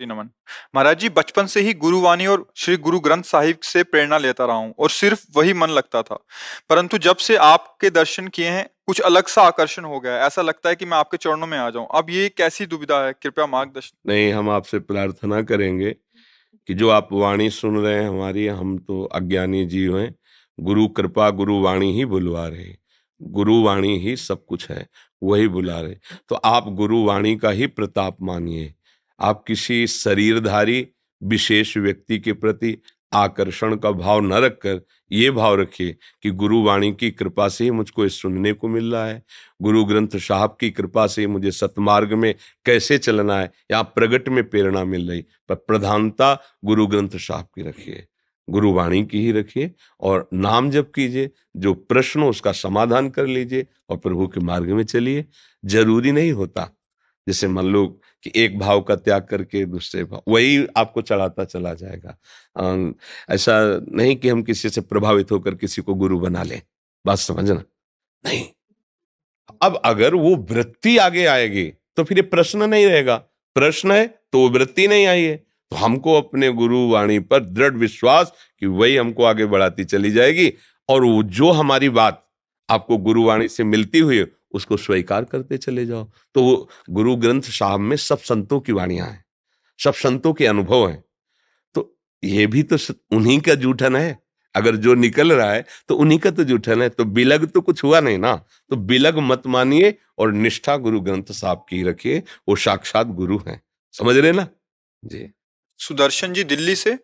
जी, नमन। महाराज जी, बचपन से ही गुरुवाणी और श्री गुरु ग्रंथ साहिब से प्रेरणा लेता रहा हूँ और सिर्फ वही मन लगता था। परंतु जब से आपके दर्शन किए हैं, कुछ अलग सा आकर्षण हो गया है। ऐसा लगता है कि मैं आपके चरणों में आ जाऊं। अब ये कैसी दुविधा है, कृपया मार्गदर्शन। नहीं, हम आपसे प्रार्थना करेंगे कि जो आप वाणी सुन रहे हैं हमारी, हम तो अज्ञानी जीव हैं। गुरु कृपा, गुरु वाणी ही बुलवा रहे। गुरु वाणी ही सब कुछ है, वही बुला रहे। तो आप गुरु वाणी का ही प्रताप मानिए। आप किसी शरीरधारी विशेष व्यक्ति के प्रति आकर्षण का भाव न रखकर ये भाव रखिए कि गुरु वाणी की कृपा से ही मुझको ये सुनने को मिल रहा है। गुरु ग्रंथ साहब की कृपा से मुझे सतमार्ग में कैसे चलना है या प्रगट में प्रेरणा मिल रही। पर प्रधानता गुरु ग्रंथ साहब की रखिए, गुरु वाणी की ही रखिए और नाम जप कीजिए। जो प्रश्न हो उसका समाधान कर लीजिए और प्रभु के मार्ग में चलिए। जरूरी नहीं होता जैसे मान लो कि एक भाव का त्याग करके दूसरे भाव वही आपको चढ़ाता चला जाएगा। ऐसा नहीं कि हम किसी से प्रभावित होकर किसी को गुरु बना लें। बात समझना। नहीं, अब अगर वो वृत्ति आगे आएगी तो फिर ये प्रश्न नहीं रहेगा। प्रश्न है तो वो वृत्ति नहीं आई है। तो हमको अपने गुरु वाणी पर दृढ़ विश्वास कि वही हमको आगे बढ़ाती चली जाएगी। और वो जो हमारी बात आपको गुरु वाणी से मिलती हुई है उसको स्वीकार करते चले जाओ। तो वो गुरु ग्रंथ साहब में सब संतों की वाणियां हैं, सब संतों के अनुभव हैं। तो ये भी तो उन्हीं का जूठन है। अगर जो निकल रहा है तो उन्हीं का तो जूठन है। तो बिलग तो कुछ हुआ नहीं ना। तो बिलग मत मानिए और निष्ठा गुरु ग्रंथ साहब की रखिए। वो साक्षात गुरु हैं। समझ रहे ना? जी। सुदर्शन जी, दिल्ली से।